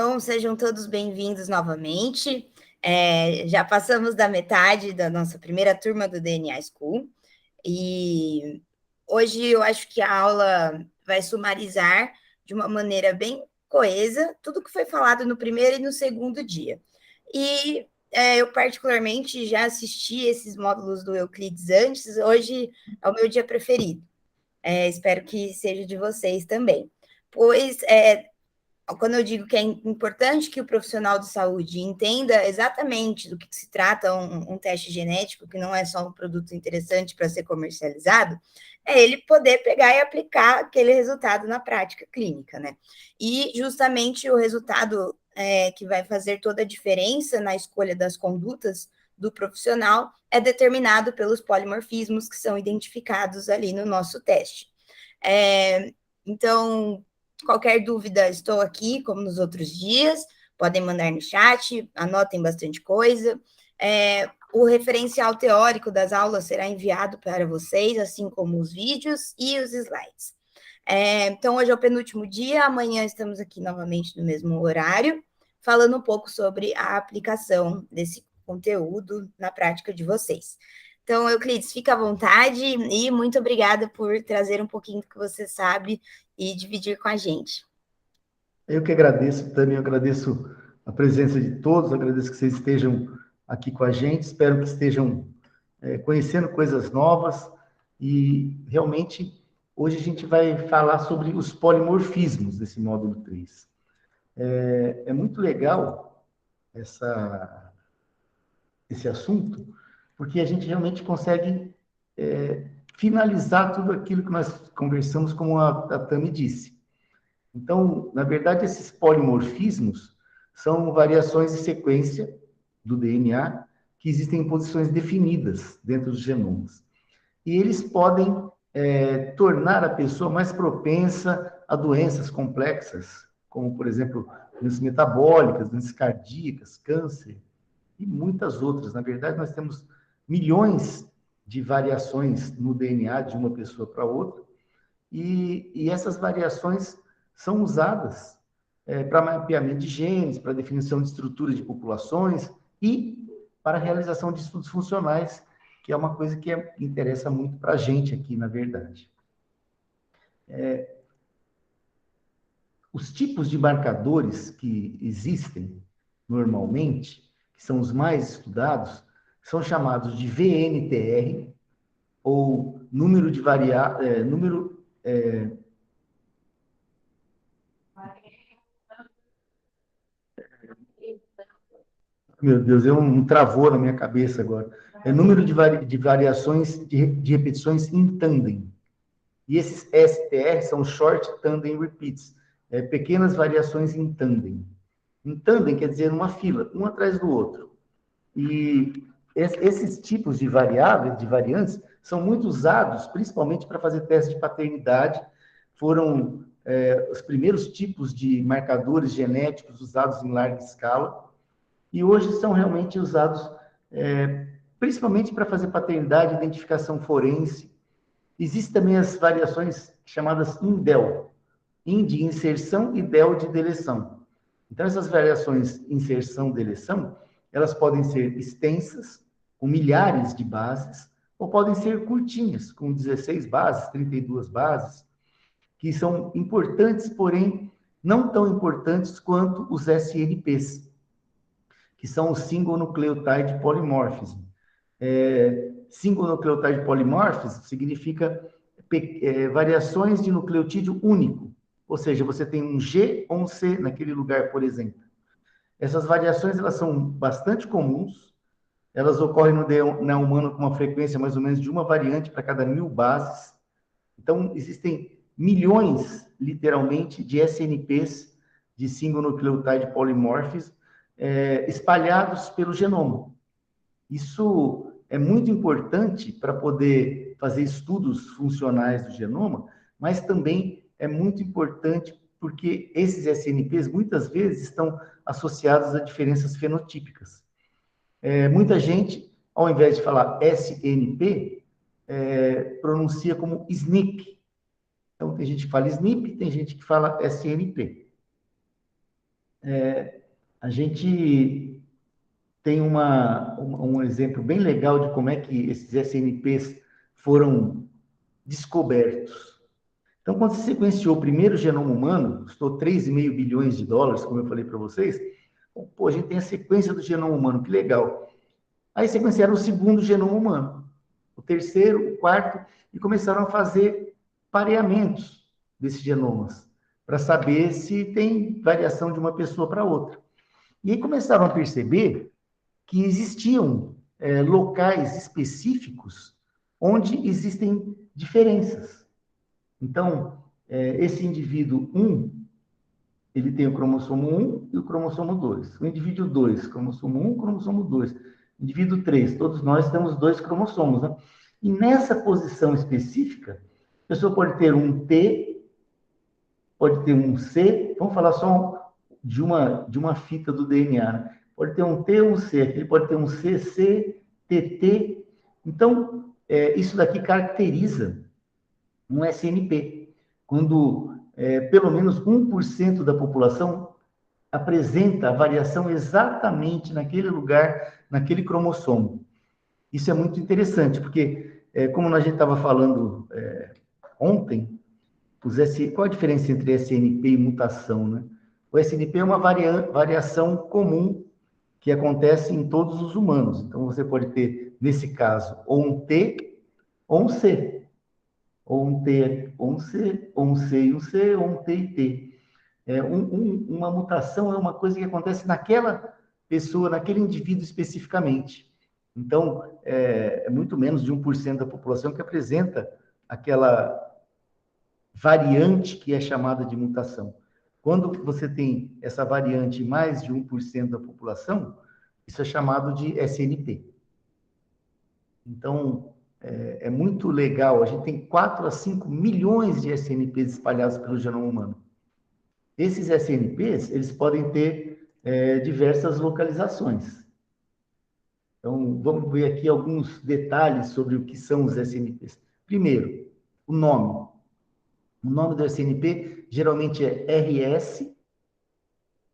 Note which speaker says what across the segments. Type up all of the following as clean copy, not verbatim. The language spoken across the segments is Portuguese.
Speaker 1: Então, sejam todos bem-vindos novamente. Já passamos da metade da nossa primeira turma do DNA School e hoje eu acho que a aula vai sumarizar de uma maneira bem coesa tudo que foi falado no primeiro e no segundo dia. E eu, particularmente, já assisti esses módulos do Euclides antes, hoje é o meu dia preferido. Espero que seja de vocês também. Pois quando eu digo que é importante que o profissional de saúde entenda exatamente do que se trata um teste genético, que não é só um produto interessante para ser comercializado, é ele poder pegar e aplicar aquele resultado na prática clínica, né? E justamente o resultado que vai fazer toda a diferença na escolha das condutas do profissional é determinado pelos polimorfismos que são identificados ali no nosso teste. Então, qualquer dúvida, estou aqui, como nos outros dias. Podem mandar no chat, anotem bastante coisa. O referencial teórico das aulas será enviado para vocês, assim como os vídeos e os slides. Então, hoje é o penúltimo dia, amanhã estamos aqui novamente no mesmo horário, falando um pouco sobre a aplicação desse conteúdo na prática de vocês. Então, Euclides, fica à vontade e muito obrigada por trazer um pouquinho do que você sabe e dividir com a gente.
Speaker 2: Eu que agradeço, também agradeço a presença de todos, agradeço que vocês estejam aqui com a gente, espero que estejam conhecendo coisas novas e realmente hoje a gente vai falar sobre os polimorfismos desse módulo 3. É muito legal esse assunto, porque a gente realmente consegue finalizar tudo aquilo que nós conversamos, como a Tami disse. Então, na verdade, esses polimorfismos são variações de sequência do DNA que existem em posições definidas dentro dos genomas. E eles podem tornar a pessoa mais propensa a doenças complexas, como, por exemplo, doenças metabólicas, doenças cardíacas, câncer e muitas outras. Na verdade, nós temos milhões de variações no DNA de uma pessoa para outra, e essas variações são usadas para mapeamento de genes, para definição de estruturas de populações e para a realização de estudos funcionais, que é uma coisa que interessa muito para a gente aqui, na verdade. Os tipos de marcadores que existem normalmente, que são os mais estudados, são chamados de VNTR, ou número de número meu Deus, travou na minha cabeça agora. É número de variações de repetições em tandem. E esses STR são Short Tandem Repeats, pequenas variações em tandem. Em tandem quer dizer uma fila, um atrás do outro. E esses tipos de variáveis, de variantes, são muito usados, principalmente para fazer testes de paternidade. Foram os primeiros tipos de marcadores genéticos usados em larga escala. E hoje são realmente usados principalmente para fazer paternidade, identificação forense. Existem também as variações chamadas INDEL, IN de inserção e DEL de deleção. Então, essas variações inserção e deleção, elas podem ser extensas, com milhares de bases, ou podem ser curtinhas, com 16 bases, 32 bases, que são importantes, porém não tão importantes quanto os SNPs, que são o Single Nucleotide Polymorphism. Single Nucleotide Polymorphism significa variações de nucleotídeo único, ou seja, você tem um G ou um C naquele lugar, por exemplo. Essas variações, elas são bastante comuns, elas ocorrem no DNA humano com uma frequência mais ou menos de uma variante para cada 1000 bases. Então, existem milhões, literalmente, de SNPs, de Single Nucleotide Polymorphism, espalhados pelo genoma. Isso é muito importante para poder fazer estudos funcionais do genoma, mas também é muito importante porque esses SNPs muitas vezes estão associados a diferenças fenotípicas. Muita gente, ao invés de falar SNP, pronuncia como SNP. Então, tem gente que fala SNP, tem gente que fala SNP. a gente tem um exemplo bem legal de como é que esses SNPs foram descobertos. Então, quando se sequenciou o primeiro genoma humano, custou 3,5 bilhões de dólares, como eu falei para vocês, pô, a gente tem a sequência do genoma humano, que legal. Aí sequenciaram o segundo genoma humano, o terceiro, o quarto, e começaram a fazer pareamentos desses genomas, para saber se tem variação de uma pessoa para outra. E aí começaram a perceber que existiam locais específicos onde existem diferenças. Então, esse indivíduo 1, ele tem o cromossomo 1 e o cromossomo 2. O indivíduo 2, cromossomo 1, cromossomo 2. Indivíduo 3, todos nós temos 2 cromossomos, né? E nessa posição específica, a pessoa pode ter um T, pode ter um C, vamos falar só de uma fita do DNA, né? Pode ter um T ou um C, aqui ele pode ter um CC, TT. Então, isso daqui caracteriza um SNP, quando pelo menos 1% da população apresenta a variação exatamente naquele lugar, naquele cromossomo. Isso é muito interessante, porque, como a gente estava falando ontem, qual a diferença entre SNP e mutação, né? O SNP é uma variação comum que acontece em todos os humanos. Então, você pode ter, nesse caso, ou um T ou um C. Ou um T, ou um C, ou um C e um C, ou um T e T. Uma mutação é uma coisa que acontece naquela pessoa, naquele indivíduo especificamente. Então, é muito menos de 1% da população que apresenta aquela variante que é chamada de mutação. Quando você tem essa variante em mais de 1% da população, isso é chamado de SNP. Então, é muito legal. A gente tem 4 a 5 milhões de SNPs espalhados pelo genoma humano. Esses SNPs, eles podem ter diversas localizações. Então, vamos ver aqui alguns detalhes sobre o que são os SNPs. Primeiro, o nome. O nome do SNP geralmente é RS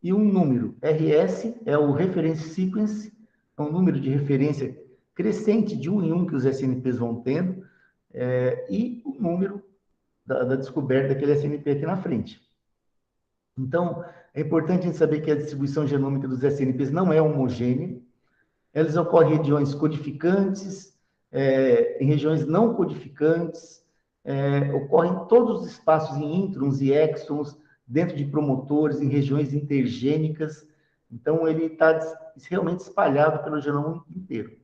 Speaker 2: e um número. RS é o Reference Sequence, é um número de referência crescente de 1 em 1 que os SNPs vão tendo, e o número da descoberta daquele SNP aqui na frente. Então, é importante a gente saber que a distribuição genômica dos SNPs não é homogênea. Elas ocorrem em regiões codificantes, em regiões não codificantes, ocorrem em todos os espaços em introns e exons, dentro de promotores, em regiões intergênicas. Então, ele está realmente espalhado pelo genoma inteiro.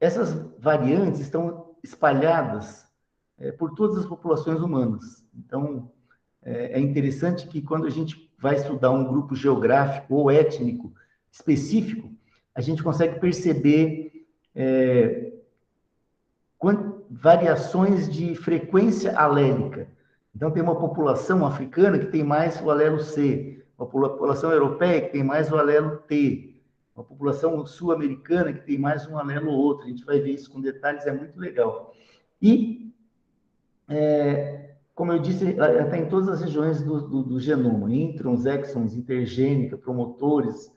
Speaker 2: Essas variantes estão espalhadas por todas as populações humanas. Então, é interessante que quando a gente vai estudar um grupo geográfico ou étnico específico, a gente consegue perceber variações de frequência alélica. Então, tem uma população africana que tem mais o alelo C, uma população europeia que tem mais o alelo T, uma população sul-americana que tem mais um alelo ou outro. A gente vai ver isso com detalhes, é muito legal. E como eu disse, está em todas as regiões do genoma, introns, exons, intergênica, promotores,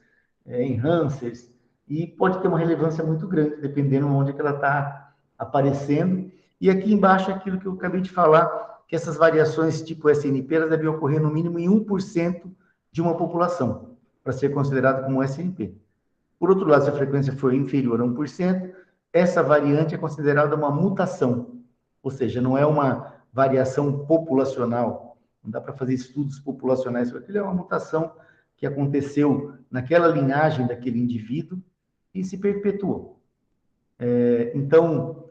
Speaker 2: enhancers, e pode ter uma relevância muito grande, dependendo de onde é que ela está aparecendo. E aqui embaixo, aquilo que eu acabei de falar, que essas variações tipo SNP, elas devem ocorrer no mínimo em 1% de uma população, para ser considerado como SNP. Por outro lado, se a frequência for inferior a 1%, essa variante é considerada uma mutação, ou seja, não é uma variação populacional, não dá para fazer estudos populacionais sobre aquilo, é uma mutação que aconteceu naquela linhagem daquele indivíduo e se perpetuou. Então,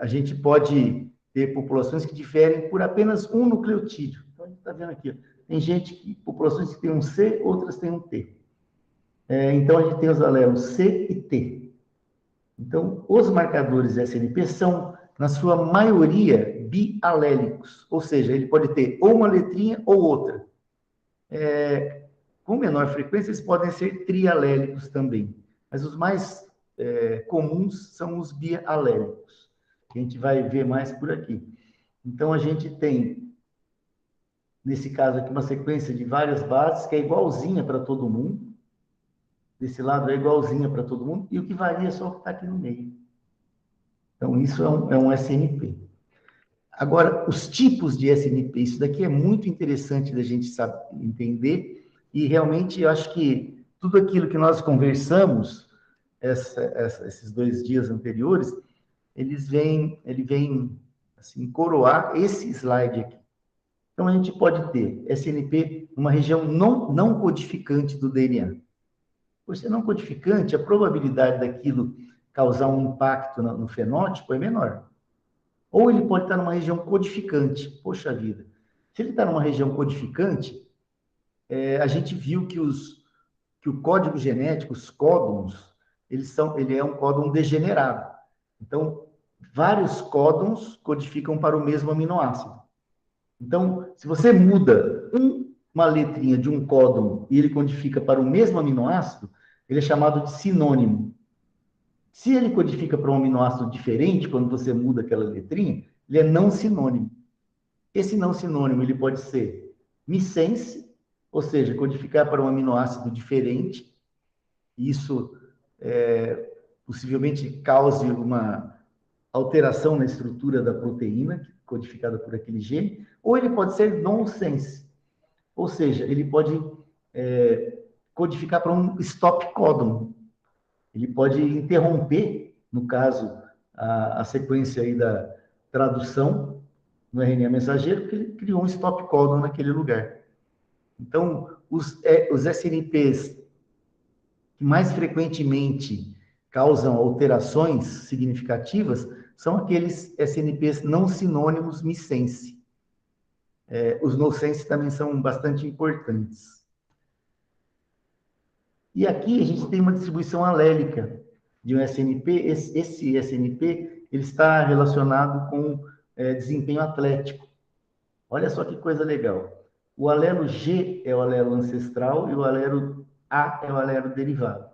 Speaker 2: a gente pode ter populações que diferem por apenas um nucleotídeo. Então, a gente está vendo aqui, tem populações que têm um C, outras têm um T. Então, a gente tem os alelos C e T. Então, os marcadores SNP são, na sua maioria, bialélicos, ou seja, ele pode ter ou uma letrinha ou outra. Com menor frequência, eles podem ser trialélicos também, mas os mais comuns são os bialélicos, que a gente vai ver mais por aqui. Então, a gente tem nesse caso aqui, uma sequência de várias bases, que é igualzinha para todo mundo. Desse lado é igualzinha para todo mundo, e o que varia é só o que está aqui no meio. Então, isso é um SNP. Agora, os tipos de SNP, isso daqui é muito interessante da gente saber, entender, e realmente eu acho que tudo aquilo que nós conversamos esses 2 dias anteriores, ele vem assim, coroar esse slide aqui. Então, a gente pode ter SNP numa região não codificante do DNA. Por ser não codificante, a probabilidade daquilo causar um impacto no fenótipo é menor. Ou ele pode estar numa região codificante. Poxa vida. Se ele está numa região codificante, a gente viu que o código genético, os códons, ele é um códon degenerado. Então, vários códons codificam para o mesmo aminoácido. Então, se você muda uma letrinha de um códon e ele codifica para o mesmo aminoácido, ele é chamado de sinônimo. Se ele codifica para um aminoácido diferente, quando você muda aquela letrinha, ele é não sinônimo. Esse não sinônimo ele pode ser missense, ou seja, codificar para um aminoácido diferente. Isso possivelmente cause uma alteração na estrutura da proteína, codificada por aquele gene, ou ele pode ser nonsense, ou seja, ele pode codificar para um stop codon. Ele pode interromper, no caso, a sequência aí da tradução no RNA mensageiro, porque ele criou um stop codon naquele lugar. Então, os SNPs que mais frequentemente causam alterações significativas são aqueles SNPs não sinônimos missense. Os nonsense também são bastante importantes. E aqui a gente tem uma distribuição alélica de um SNP. Esse SNP ele está relacionado com desempenho atlético. Olha só que coisa legal. O alelo G é o alelo ancestral e o alelo A é o alelo derivado.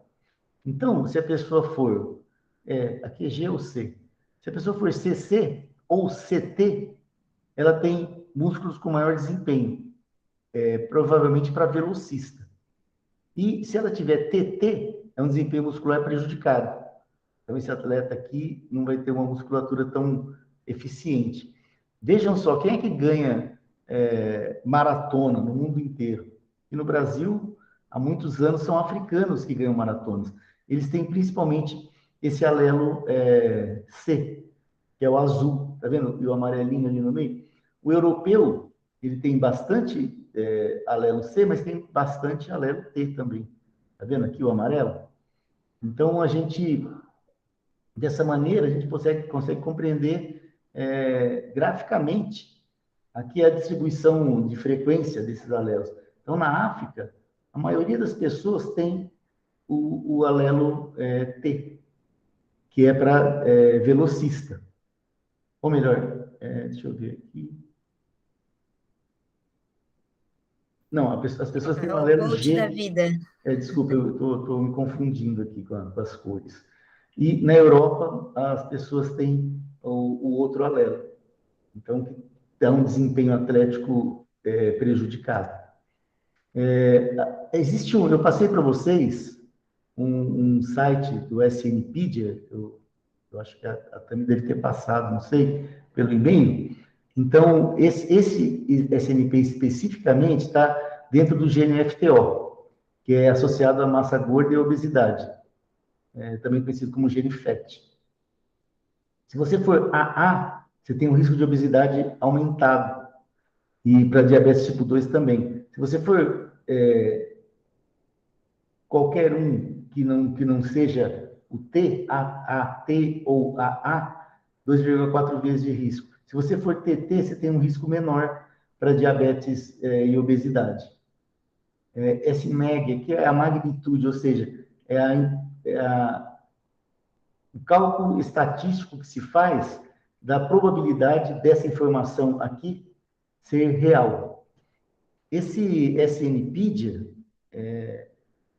Speaker 2: Então, se a pessoa for, aqui é G ou C, se a pessoa for CC ou CT, ela tem músculos com maior desempenho, provavelmente para velocista. E se ela tiver TT, é um desempenho muscular prejudicado. Então, esse atleta aqui não vai ter uma musculatura tão eficiente. Vejam só, quem é que ganha maratona no mundo inteiro? E no Brasil, há muitos anos, são africanos que ganham maratonas. Eles têm principalmente esse alelo C, que é o azul, tá vendo? E o amarelinho ali no meio. O europeu, ele tem bastante alelo C, mas tem bastante alelo T também. Tá vendo aqui o amarelo? Então, dessa maneira, a gente consegue compreender graficamente aqui a distribuição de frequência desses alelos. Então, na África, a maioria das pessoas tem o alelo T, que é para velocista. Ou melhor, deixa eu ver aqui. Não, as pessoas têm o
Speaker 1: O
Speaker 2: alelo
Speaker 1: coach da
Speaker 2: G.
Speaker 1: vida.
Speaker 2: Desculpa, eu estou me confundindo aqui com as cores. E na Europa, as pessoas têm o outro alelo. Então, que dá um desempenho atlético prejudicado. Eu passei para vocês um site do SNpedia, eu acho que a Tami deve ter passado, não sei, pelo e-mail. Então, esse SNP especificamente está dentro do GNFTO, que é associado à massa gorda e obesidade, também conhecido como GNFAT. Se você for AA, você tem um risco de obesidade aumentado, e para diabetes tipo 2 também. Se você for qualquer um que não seja o T, T ou AA, 2,4 vezes de risco. Se você for TT, você tem um risco menor para diabetes e obesidade. SMAG, que é a magnitude, ou seja, o cálculo estatístico que se faz da probabilidade dessa informação aqui ser real. Esse SNpedia,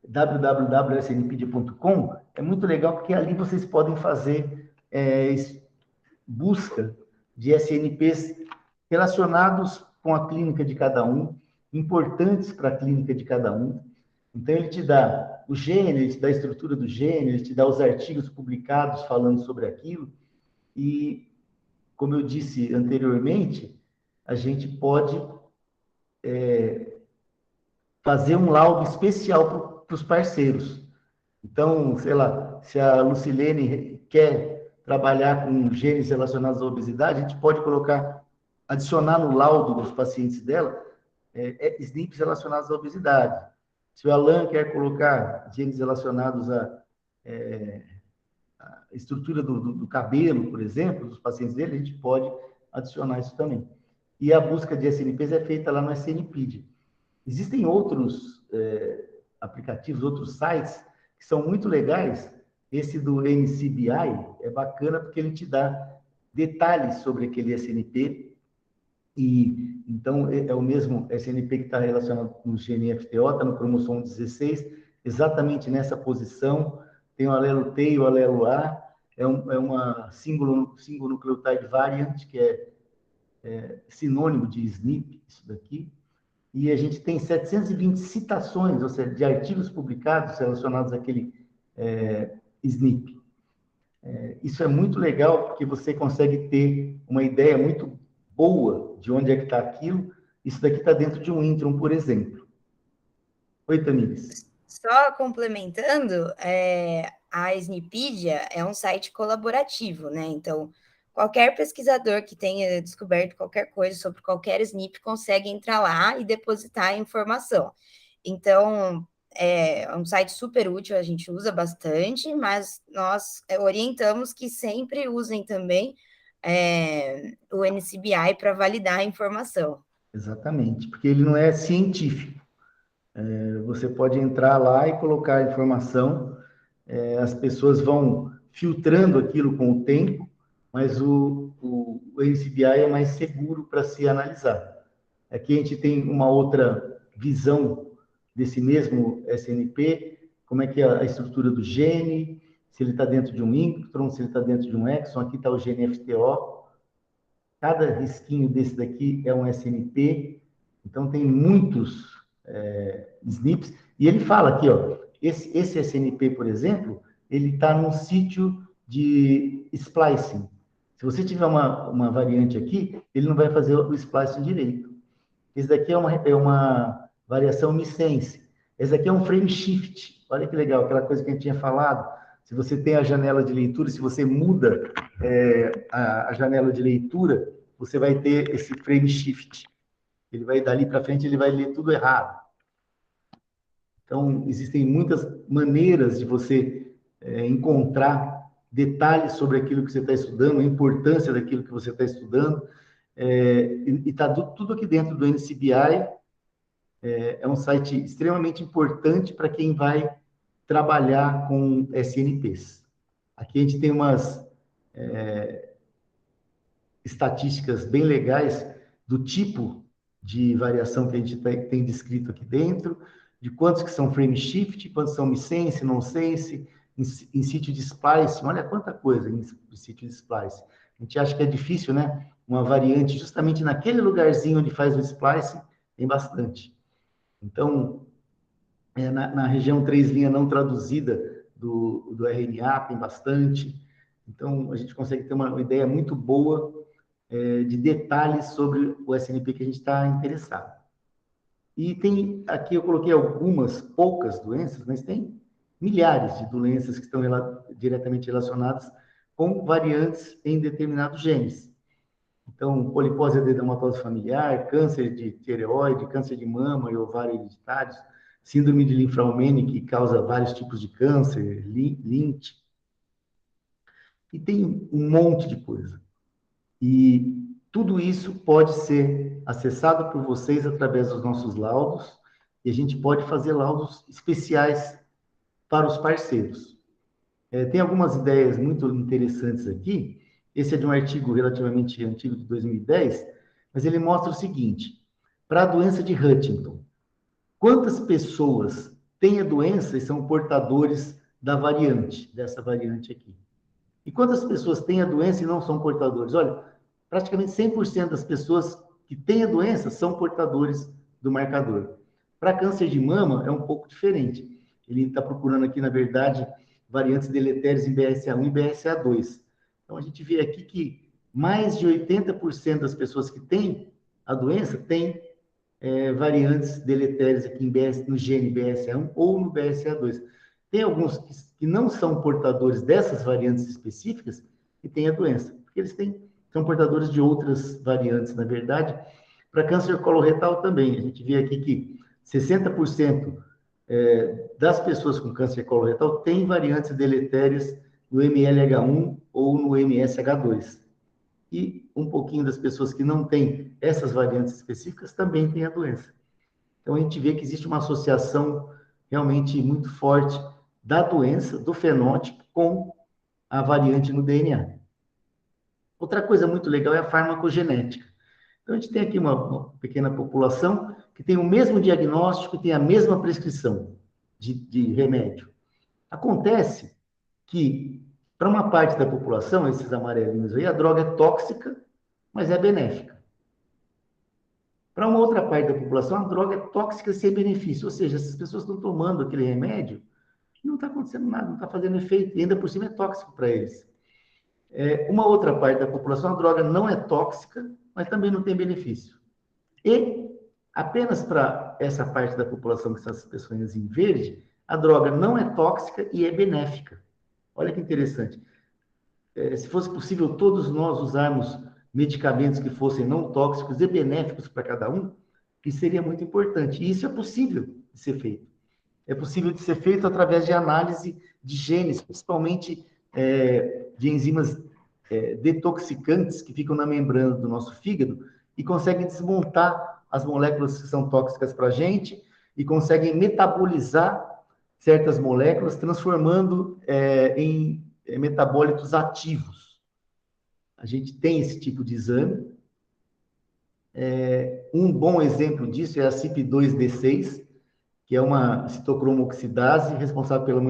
Speaker 2: www.snpedia.com, é muito legal porque ali vocês podem fazer busca de SNPs relacionados com a clínica de cada um, importantes para a clínica de cada um. Então, ele te dá o gene, ele te dá a estrutura do gene, ele te dá os artigos publicados falando sobre aquilo. E, como eu disse anteriormente, a gente pode fazer um laudo especial para os parceiros. Então, sei lá, se a Lucilene quer trabalhar com genes relacionados à obesidade, a gente pode colocar, adicionar no laudo dos pacientes dela, SNPs relacionados à obesidade. Se o Alan quer colocar genes relacionados à estrutura do cabelo, por exemplo, dos pacientes dele, a gente pode adicionar isso também. E a busca de SNPs é feita lá no SNPedia. Existem outros aplicativos, outros sites que são muito legais. Esse do NCBI é bacana porque ele te dá detalhes sobre aquele SNP. E então é o mesmo SNP que está relacionado com o gene FTO, está no cromossomo 16, exatamente nessa posição. Tem o alelo T e o alelo A. É uma single nucleotide variant, que é sinônimo de SNP, isso daqui. E a gente tem 720 citações, ou seja, de artigos publicados relacionados àquele SNP. Isso é muito legal, porque você consegue ter uma ideia muito boa de onde é que está aquilo. Isso daqui está dentro de um intron, por exemplo. Oi, Tamires.
Speaker 1: Só complementando, a Snipedia é um site colaborativo, né? Então, qualquer pesquisador que tenha descoberto qualquer coisa sobre qualquer SNP consegue entrar lá e depositar a informação. Então, é um site super útil, a gente usa bastante, mas nós orientamos que sempre usem também o NCBI para validar a informação.
Speaker 2: Exatamente, porque ele não é científico. Você pode entrar lá e colocar a informação, as pessoas vão filtrando aquilo com o tempo, mas o NCBI é mais seguro para se analisar. Aqui a gente tem uma outra visão desse mesmo SNP, como é que é a estrutura do gene, se ele está dentro de um intron, se ele está dentro de um exon. Aqui está o gene FTO. Cada risquinho desse daqui é um SNP, então tem muitos SNPs. E ele fala aqui, ó, esse SNP, por exemplo, ele está num sítio de splicing. Se você tiver uma variante aqui, ele não vai fazer o splicing direito. Esse daqui é uma variação missense. Esse daqui é um frame shift. Olha que legal, aquela coisa que a gente tinha falado. Se você tem a janela de leitura, se você muda a janela de leitura, você vai ter esse frame shift. Ele vai dali para frente, ele vai ler tudo errado. Então, existem muitas maneiras de você encontrar detalhes sobre aquilo que você está estudando, a importância daquilo que você está estudando. E está tudo aqui dentro do NCBI. É um site extremamente importante para quem vai trabalhar com SNPs. Aqui a gente tem umas estatísticas bem legais do tipo de variação que a gente tem descrito aqui dentro, de quantos que são frame shift, quantos são missense, nonsense, em sítio de splicing. Olha quanta coisa em sítio de splicing. A gente acha que é difícil, né? Uma variante justamente naquele lugarzinho onde faz o splicing, tem bastante. Então, na região 3' não traduzida do RNA, tem bastante. Então, a gente consegue ter uma ideia muito boa de detalhes sobre o SNP que a gente está interessado. E tem, aqui eu coloquei poucas doenças, mas tem milhares de doenças que estão diretamente relacionadas com variantes em determinados genes. Então, polipose adenomatose familiar, câncer de tireoide, câncer de mama e ovário hereditários, síndrome de Linfraumene, que causa vários tipos de câncer, Lynch. E tem um monte de coisa. E tudo isso pode ser acessado por vocês através dos nossos laudos, e a gente pode fazer laudos especiais para os parceiros. Tem algumas ideias muito interessantes aqui. Esse é de um artigo relativamente antigo, de 2010, mas ele mostra o seguinte: para a doença de Huntington, quantas pessoas têm a doença e são portadores dessa variante aqui? E quantas pessoas têm a doença e não são portadores? Olha, praticamente 100% das pessoas que que têm a doença são portadores do marcador. Para câncer de mama, é um pouco diferente. Ele está procurando aqui, na verdade, variantes deletérias em BRCA1 e BRCA2. Então, a gente vê aqui que mais de 80% das pessoas que têm a doença têm variantes deletérias aqui no gene BRCA1 ou no BRCA2. Tem alguns que não são portadores dessas variantes específicas e têm a doença, porque eles são portadores de outras variantes, na verdade. Para câncer coloretal também, a gente vê aqui que 60% das pessoas com câncer coloretal têm variantes deletérias no MLH1 ou no MSH2. E um pouquinho das pessoas que não têm essas variantes específicas também têm a doença. Então, a gente vê que existe uma associação realmente muito forte da doença, do fenótipo, com a variante no DNA. Outra coisa muito legal é a farmacogenética. Então, a gente tem aqui uma pequena população que tem o mesmo diagnóstico, tem a mesma prescrição de remédio. Acontece que, para uma parte da população, esses amarelinhos aí, a droga é tóxica, mas é benéfica. Para uma outra parte da população, a droga é tóxica sem benefício, ou seja, essas pessoas estão tomando aquele remédio e não está acontecendo nada, não está fazendo efeito, e ainda por cima é tóxico para eles. Uma outra parte da população, a droga não é tóxica, mas também não tem benefício. E apenas para essa parte da população, que são as pessoas em verde, a droga não é tóxica e é benéfica. Olha que interessante. Se fosse possível todos nós usarmos medicamentos que fossem não tóxicos e benéficos para cada um, isso seria muito importante. E isso é possível de ser feito. É possível de ser feito através de análise de genes, principalmente de enzimas detoxicantes que ficam na membrana do nosso fígado e conseguem desmontar as moléculas que são tóxicas para a gente e conseguem metabolizar certas moléculas, transformando em metabólitos ativos. A gente tem esse tipo de exame. Um bom exemplo disso é a CYP2D6, que é uma citocromoxidase responsável pela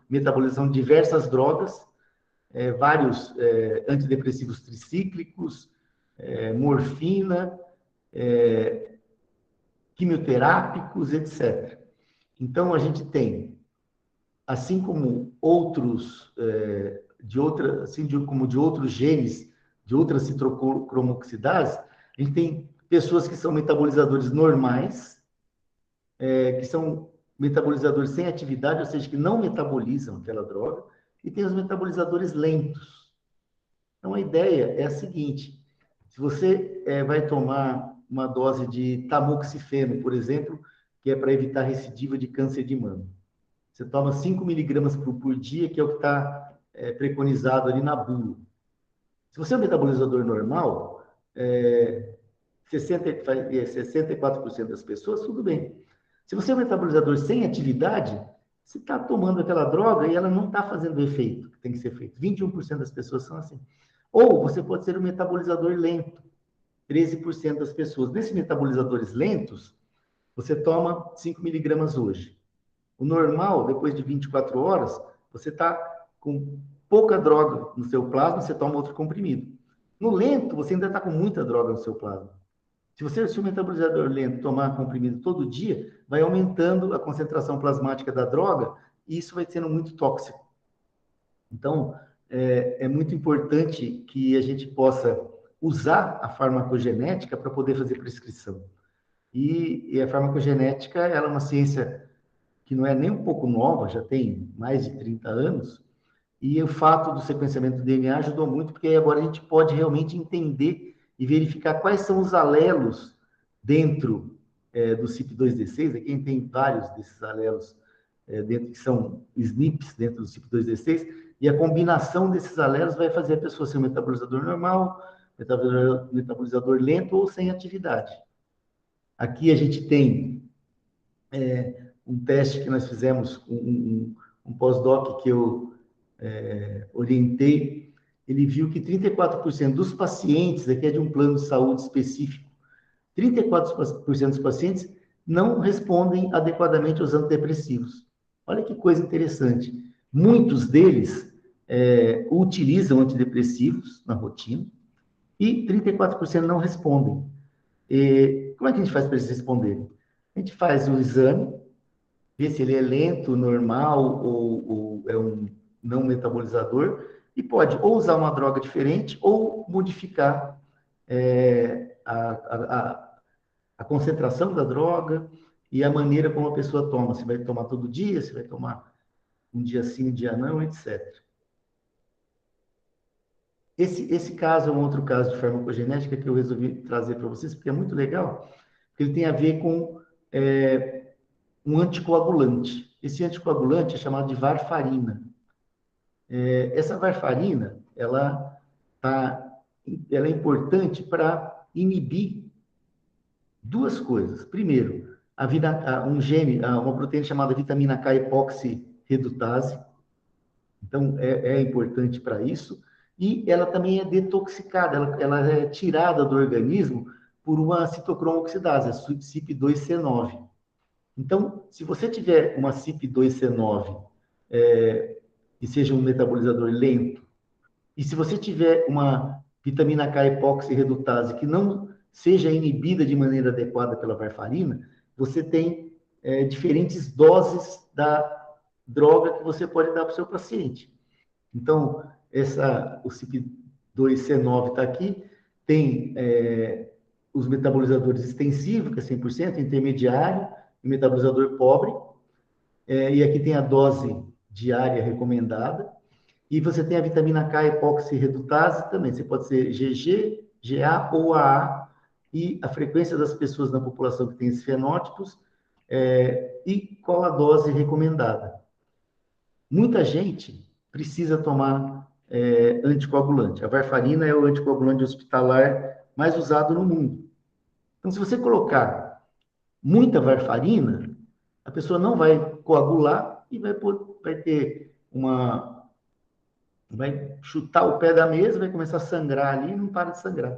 Speaker 2: metabolização de diversas drogas, vários antidepressivos tricíclicos, morfina, quimioterápicos, etc. Então, a gente tem, assim como outros, como de outros genes, de outras citocromoxidases, a gente tem pessoas que são metabolizadores normais, que são metabolizadores sem atividade, ou seja, que não metabolizam aquela droga, e tem os metabolizadores lentos. Então, a ideia é a seguinte: se você vai tomar uma dose de tamoxifeno, por exemplo, que é para evitar recidiva de câncer de mama, você toma 5 miligramas por dia, que é o que está preconizado ali na bula. Se você é um metabolizador normal, 64% das pessoas, tudo bem. Se você é um metabolizador sem atividade, você está tomando aquela droga e ela não está fazendo o efeito que tem que ser feito. 21% das pessoas são assim. Ou você pode ser um metabolizador lento, 13% das pessoas. Nesses metabolizadores lentos, você toma 5 miligramas hoje. O normal, depois de 24 horas, você está com pouca droga no seu plasma, você toma outro comprimido. No lento, você ainda está com muita droga no seu plasma. Se o metabolizador lento tomar comprimido todo dia, vai aumentando a concentração plasmática da droga e isso vai sendo muito tóxico. Então, é muito importante que a gente possa usar a farmacogenética para poder fazer prescrição. E a farmacogenética, ela é uma ciência que não é nem um pouco nova, já tem mais de 30 anos, e o fato do sequenciamento do DNA ajudou muito, porque agora a gente pode realmente entender e verificar quais são os alelos dentro do CYP2D6. Aqui a gente tem vários desses alelos dentro, que são SNPs dentro do CYP2D6, e a combinação desses alelos vai fazer a pessoa ser um metabolizador normal, metabolizador lento ou sem atividade. Aqui a gente tem um teste que nós fizemos, um pós-doc que eu orientei. Ele viu que 34% dos pacientes, aqui é de um plano de saúde específico, 34% dos pacientes não respondem adequadamente aos antidepressivos. Olha que coisa interessante. Muitos deles utilizam antidepressivos na rotina e 34% não respondem. E como é que a gente faz para eles responderem? A gente faz o exame, vê se ele é lento, normal ou é um não metabolizador, e pode ou usar uma droga diferente ou modificar a concentração da droga e a maneira como a pessoa toma. Se vai tomar todo dia, se vai tomar um dia sim, um dia não, etc. Esse caso é um outro caso de farmacogenética que eu resolvi trazer para vocês, porque é muito legal, porque ele tem a ver com um anticoagulante. Esse anticoagulante é chamado de varfarina. Essa varfarina, ela é importante para inibir duas coisas. Primeiro, um gene, uma proteína chamada vitamina K epoxirredutase. Então, é importante para isso. E ela também é detoxicada, ela é tirada do organismo por uma citocromo oxidase, a CYP2C9. Então, se você tiver uma CYP2C9 que seja um metabolizador lento, e se você tiver uma vitamina K epoxirredutase que não seja inibida de maneira adequada pela varfarina, você tem diferentes doses da droga que você pode dar para o seu paciente. Então, o CYP2C9 está aqui, tem os metabolizadores extensivos, que é 100%, intermediário, e metabolizador pobre, e aqui tem a dose diária recomendada, e você tem a vitamina K epoxirredutase também, você pode ser GG, GA ou AA, e a frequência das pessoas na população que tem esses fenótipos, e qual a dose recomendada. Muita gente precisa tomar anticoagulante. A varfarina é o anticoagulante hospitalar mais usado no mundo. Então, se você colocar muita varfarina, a pessoa não vai coagular e vai ter vai chutar o pé da mesa, vai começar a sangrar ali e não para de sangrar.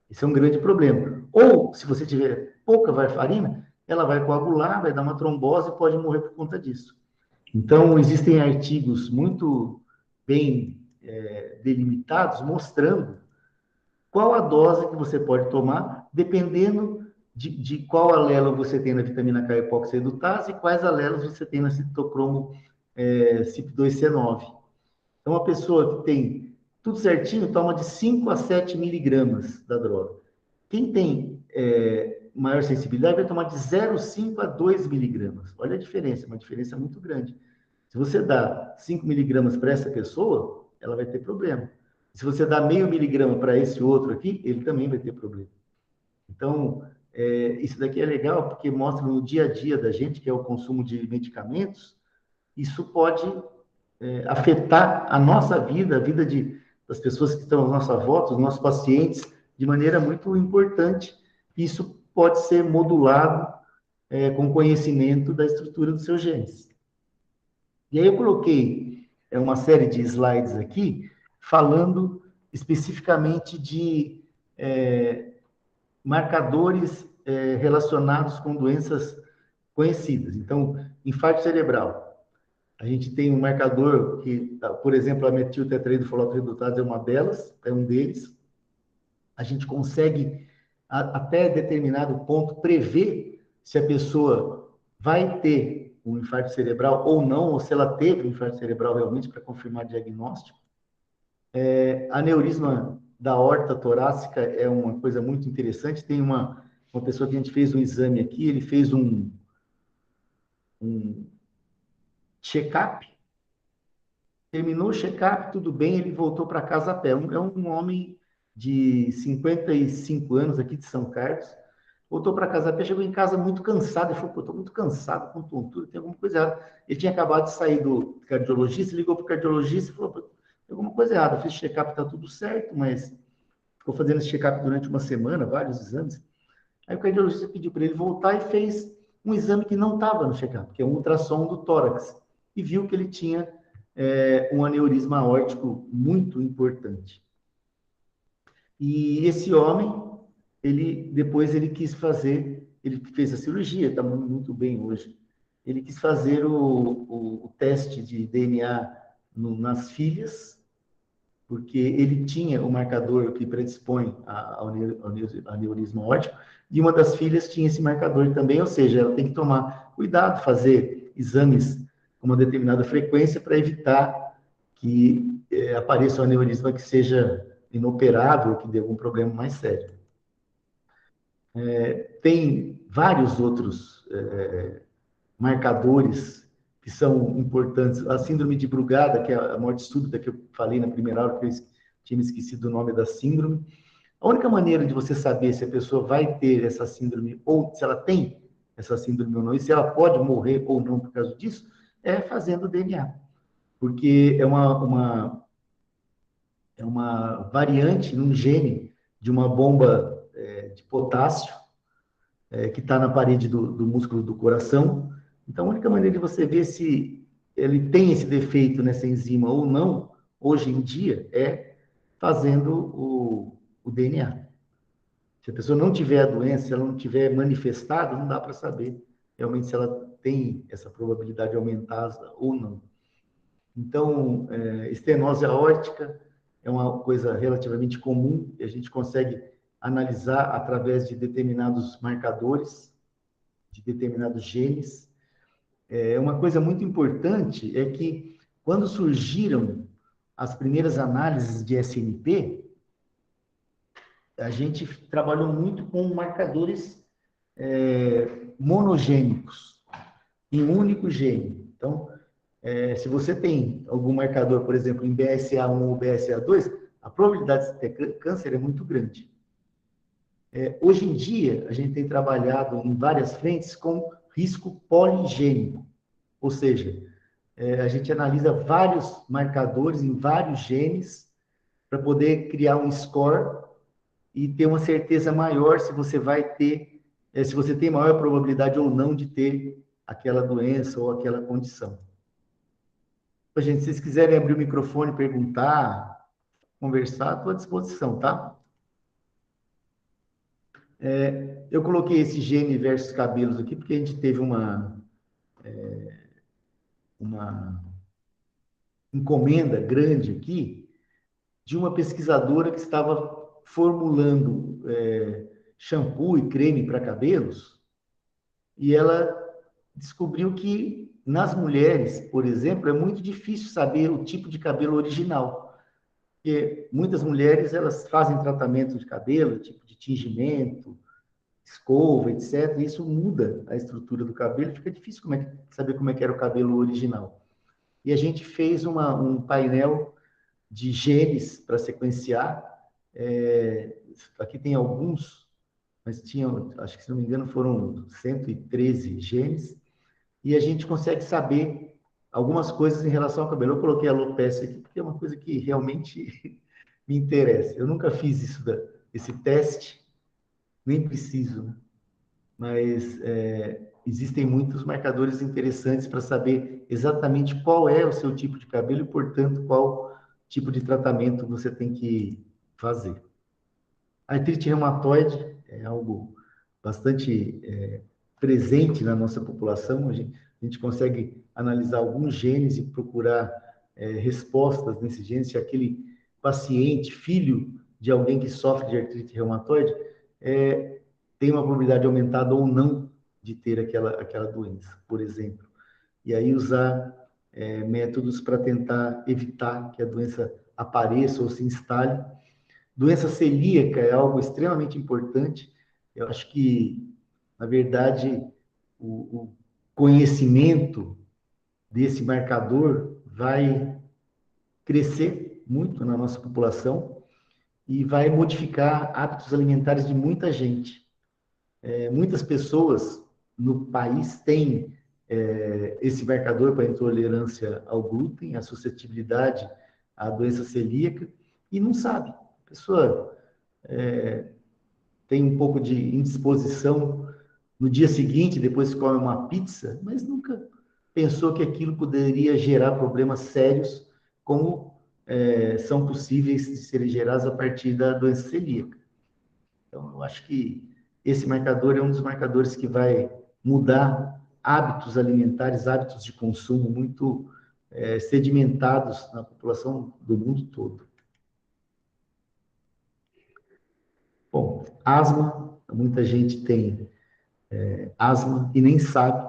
Speaker 2: Esse é um grande problema. Ou, se você tiver pouca varfarina, ela vai coagular, vai dar uma trombose e pode morrer por conta disso. Então, existem artigos muito bem delimitados mostrando qual a dose que você pode tomar, dependendo de qual alelo você tem na vitamina K epoxirredutase e quais alelos você tem na citocromo CYP2C9. Então, uma pessoa que tem tudo certinho toma de 5 a 7 miligramas da droga. Quem tem maior sensibilidade vai tomar de 0,5 a 2 miligramas. Olha a diferença, uma diferença muito grande. Se você dá 5 miligramas para essa pessoa, ela vai ter problema. Se você dá meio miligrama para esse outro aqui, ele também vai ter problema. Então, isso daqui é legal porque mostra no dia a dia da gente, que é o consumo de medicamentos, isso pode afetar a nossa vida, a vida das pessoas que estão à nossa volta, os nossos pacientes, de maneira muito importante. Isso pode ser modulado com conhecimento da estrutura dos seus genes. E aí eu coloquei uma série de slides aqui, falando especificamente de marcadores relacionados com doenças conhecidas. Então, infarto cerebral. A gente tem um marcador que, por exemplo, a metiltetraidrofolato redutase é uma delas, é um deles. A gente consegue, até determinado ponto, prever se a pessoa vai ter um infarto cerebral ou não, ou se ela teve um infarto cerebral realmente, para confirmar diagnóstico. Aneurisma da aorta torácica é uma coisa muito interessante. Tem uma pessoa que a gente fez um exame aqui, ele fez um check-up. Terminou o check-up, tudo bem, ele voltou para casa a pé. É um homem de 55 anos aqui de São Carlos. Voltou para casa a pé, chegou em casa muito cansado. Ele falou, pô, estou muito cansado, com tontura, tem alguma coisa errada. Ele tinha acabado de sair do cardiologista, ligou para o cardiologista e falou, pô, tem alguma coisa errada. Fiz check-up, está tudo certo, mas ficou fazendo esse check-up durante uma semana, vários exames. Aí o cardiologista pediu para ele voltar e fez um exame que não estava no check-up, que é um ultrassom do tórax. E viu que ele tinha um aneurisma aórtico muito importante. E esse homem, depois ele quis fazer, ele fez a cirurgia, está muito bem hoje. Ele quis fazer o teste de DNA nas filhas, porque ele tinha o marcador que predispõe ao aneurisma aórtico, e uma das filhas tinha esse marcador também, ou seja, ela tem que tomar cuidado, fazer exames com uma determinada frequência para evitar que apareça um aneurisma que seja inoperável, que dê algum problema mais sério. Tem vários outros marcadores que são importantes. A síndrome de Brugada, que é a morte súbita que eu falei na primeira aula, que eu tinha me esquecido o nome da síndrome. A única maneira de você saber se a pessoa vai ter essa síndrome, ou se ela tem essa síndrome ou não, e se ela pode morrer ou não por causa disso, é fazendo DNA. Porque é uma variante num gene de uma bomba de potássio que está na parede do músculo do coração. Então, a única maneira de você ver se ele tem esse defeito nessa enzima ou não, hoje em dia, é fazendo o DNA. Se a pessoa não tiver a doença, se ela não tiver manifestada, não dá para saber realmente se ela tem essa probabilidade aumentada ou não. Então, estenose aórtica é uma coisa relativamente comum, e a gente consegue analisar através de determinados marcadores, de determinados genes. Uma coisa muito importante é que, quando surgiram as primeiras análises de SNP, a gente trabalhou muito com marcadores monogênicos, em um único gene. Então, se você tem algum marcador, por exemplo, em BSA1 ou BSA2, a probabilidade de ter câncer é muito grande. Hoje em dia, a gente tem trabalhado em várias frentes com risco poligênico, ou seja, a gente analisa vários marcadores em vários genes para poder criar um score e ter uma certeza maior se você vai ter, se você tem maior probabilidade ou não de ter aquela doença ou aquela condição. Gente, se vocês quiserem abrir o microfone, perguntar, conversar, estou à disposição, tá? Eu coloquei esse gene versus cabelos aqui, porque a gente teve uma encomenda grande aqui de uma pesquisadora que estava formulando shampoo e creme para cabelos, e ela descobriu que nas mulheres, por exemplo, é muito difícil saber o tipo de cabelo original. Porque muitas mulheres, elas fazem tratamento de cabelo, tipo de tingimento, escova, etc. E isso muda a estrutura do cabelo, fica difícil saber como é que era o cabelo original. E a gente fez um painel de genes para sequenciar. Aqui tem alguns, mas tinham, acho que se não me engano, foram 113 genes. E a gente consegue saber algumas coisas em relação ao cabelo. Eu coloquei a alopecia aqui porque é uma coisa que realmente me interessa. Eu nunca fiz esse teste, nem preciso, né? Mas existem muitos marcadores interessantes para saber exatamente qual é o seu tipo de cabelo e, portanto, qual tipo de tratamento você tem que fazer. A artrite reumatoide é algo bastante presente na nossa população. A gente consegue analisar alguns genes e procurar respostas nesses genes. Se aquele paciente, filho de alguém que sofre de artrite reumatoide, tem uma probabilidade aumentada ou não de ter aquela doença, por exemplo. E aí usar métodos para tentar evitar que a doença apareça ou se instale. Doença celíaca é algo extremamente importante. Eu acho que, na verdade, o conhecimento desse marcador vai crescer muito na nossa população e vai modificar hábitos alimentares de muita gente. Muitas pessoas no país têm esse marcador para intolerância ao glúten, a suscetibilidade à doença celíaca, e não sabe. A pessoa tem um pouco de indisposição no dia seguinte, depois come uma pizza, mas nunca pensou que aquilo poderia gerar problemas sérios, como são possíveis de serem gerados a partir da doença celíaca. Então, eu acho que esse marcador é um dos marcadores que vai mudar hábitos alimentares, hábitos de consumo muito sedimentados na população do mundo todo. Bom, asma, muita gente tem asma e nem sabe,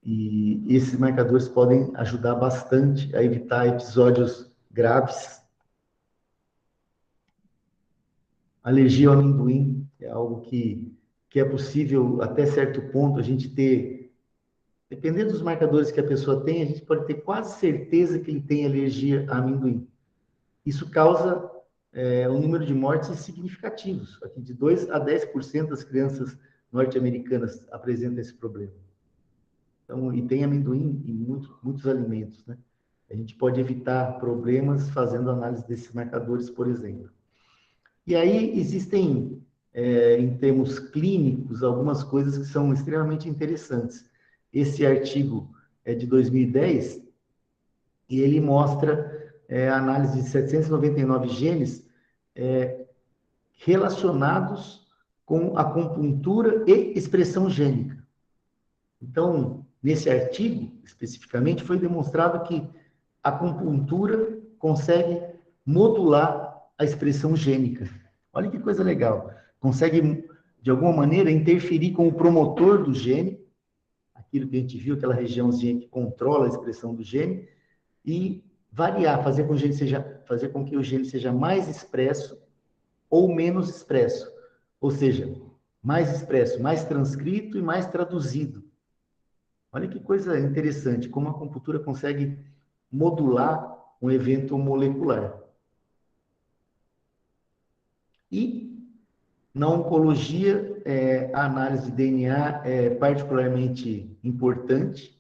Speaker 2: e esses marcadores podem ajudar bastante a evitar episódios graves. Alergia ao amendoim é algo que é possível, até certo ponto, a gente ter, dependendo dos marcadores que a pessoa tem, a gente pode ter quase certeza que ele tem alergia a amendoim. Isso causa um número de mortes significativos. Aqui de 2 a 10% das crianças norte-americanas apresentam esse problema. Então, e tem amendoim em muitos alimentos, né? A gente pode evitar problemas fazendo análise desses marcadores, por exemplo. E aí existem, em termos clínicos, algumas coisas que são extremamente interessantes. Esse artigo é de 2010 e ele mostra a análise de 799 genes relacionados com acupuntura e expressão gênica. Então, nesse artigo, especificamente, foi demonstrado que a acupuntura consegue modular a expressão gênica. Olha que coisa legal. Consegue, de alguma maneira, interferir com o promotor do gene, aquilo que a gente viu, aquela regiãozinha que controla a expressão do gene, e variar, fazer com que o gene seja mais expresso ou menos expresso. Ou seja, mais expresso, mais transcrito e mais traduzido. Olha que coisa interessante, como a acupuntura consegue modular um evento molecular. E na oncologia, a análise de DNA é particularmente importante,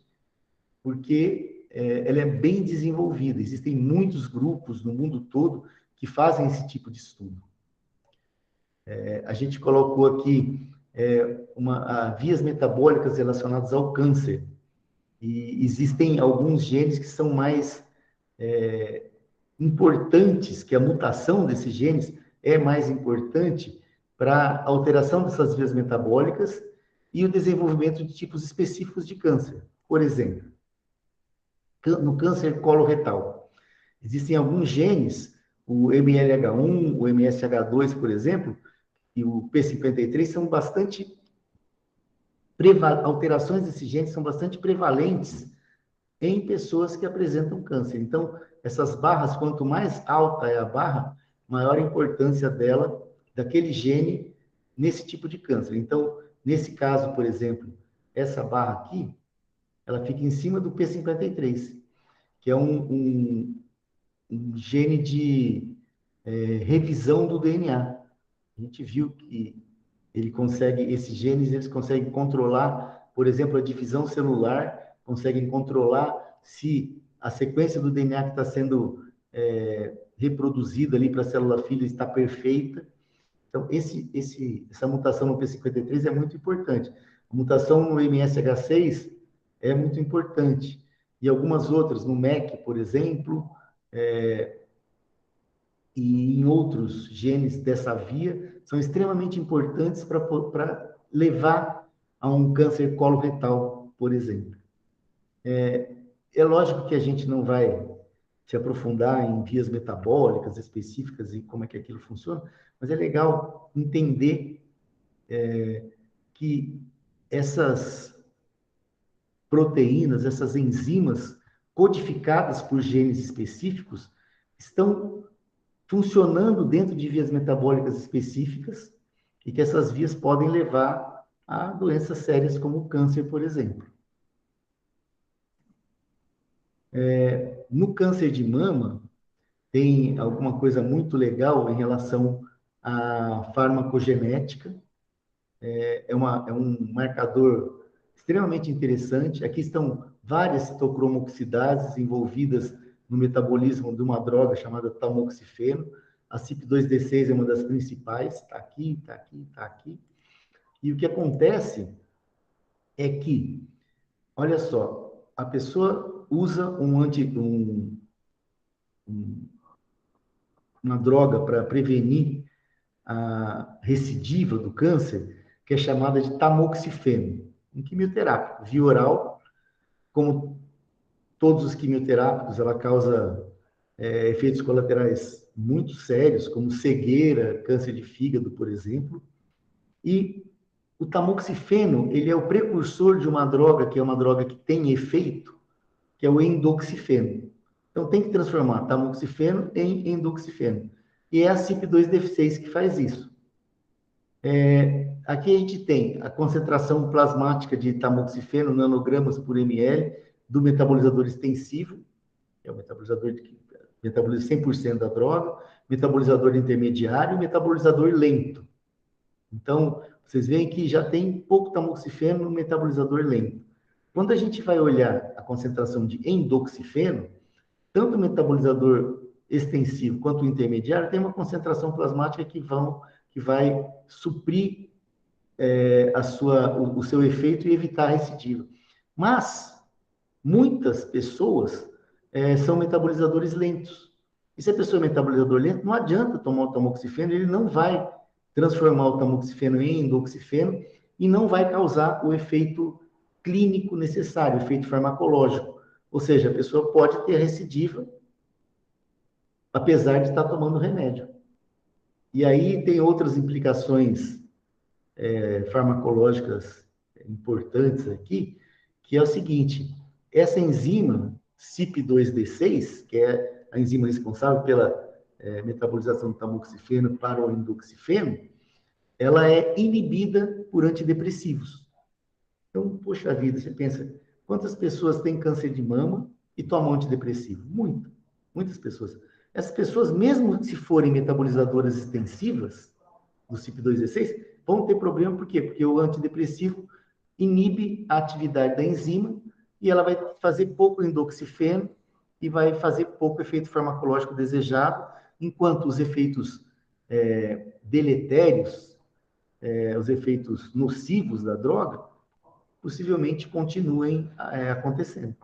Speaker 2: porque ela é bem desenvolvida. Existem muitos grupos no mundo todo que fazem esse tipo de estudo. A gente colocou aqui vias metabólicas relacionadas ao câncer. E existem alguns genes que são mais importantes, que a mutação desses genes é mais importante para a alteração dessas vias metabólicas e o desenvolvimento de tipos específicos de câncer. Por exemplo, no câncer coloretal, existem alguns genes, o MLH1, o MSH2, por exemplo, e o P53 são bastante alterações desses genes são bastante prevalentes em pessoas que apresentam câncer. Então, essas barras, quanto mais alta é a barra, maior a importância dela, daquele gene, nesse tipo de câncer. Então, nesse caso, por exemplo, essa barra aqui, ela fica em cima do P53, que é um gene de revisão do DNA. A gente viu que esses genes, eles conseguem controlar, por exemplo, a divisão celular, conseguem controlar se a sequência do DNA que está sendo reproduzida ali para a célula filha está perfeita. Então, essa mutação no P53 é muito importante. A mutação no MSH6 é muito importante. E algumas outras, no MEC, por exemplo, e em outros genes dessa via, são extremamente importantes para levar a um câncer coloretal, por exemplo. É lógico que a gente não vai se aprofundar em vias metabólicas específicas e como é que aquilo funciona, mas é legal entender que essas proteínas, essas enzimas codificadas por genes específicos estão funcionando dentro de vias metabólicas específicas e que essas vias podem levar a doenças sérias como o câncer, por exemplo. No câncer de mama, tem alguma coisa muito legal em relação à farmacogenética. É um marcador extremamente interessante. Aqui estão várias citocromoxidases envolvidas no metabolismo de uma droga chamada tamoxifeno. A CYP2D6 é uma das principais, está aqui, está aqui, está aqui. E o que acontece é que, olha só, a pessoa usa uma droga para prevenir a recidiva do câncer, que é chamada de tamoxifeno, um quimioterápico, via oral. Como todos os quimioterápicos, ela causa efeitos colaterais muito sérios, como cegueira, câncer de fígado, por exemplo. E o tamoxifeno, ele é o precursor de uma droga, que é uma droga que tem efeito, que é o endoxifeno. Então, tem que transformar tamoxifeno em endoxifeno. E é a CYP2D6 que faz isso. Aqui a gente tem a concentração plasmática de tamoxifeno, nanogramas por ml, do metabolizador extensivo, que é o metabolizador que metaboliza 100% da droga, metabolizador intermediário e metabolizador lento. Então, vocês veem que já tem pouco tamoxifeno no metabolizador lento. Quando a gente vai olhar a concentração de endoxifeno, tanto o metabolizador extensivo quanto o intermediário tem uma concentração plasmática que vai suprir o seu efeito e evitar a recidiva. Mas muitas pessoas são metabolizadores lentos. E se a pessoa é metabolizador lento, não adianta tomar o tamoxifeno, ele não vai transformar o tamoxifeno em endoxifeno e não vai causar o efeito clínico necessário, o efeito farmacológico. Ou seja, a pessoa pode ter recidiva, apesar de estar tomando remédio. E aí tem outras implicações farmacológicas importantes aqui, que é o seguinte: essa enzima CYP2D6, que é a enzima responsável pela metabolização do tamoxifeno para o endoxifeno, ela é inibida por antidepressivos. Então, poxa vida, você pensa, quantas pessoas têm câncer de mama e tomam antidepressivo? Muitas pessoas. Essas pessoas, mesmo se forem metabolizadoras extensivas do CYP2D6, vão ter problema, por quê? Porque o antidepressivo inibe a atividade da enzima e ela vai fazer pouco endoxifeno e vai fazer pouco efeito farmacológico desejado, enquanto os efeitos deletérios, os efeitos nocivos da droga, possivelmente continuem acontecendo.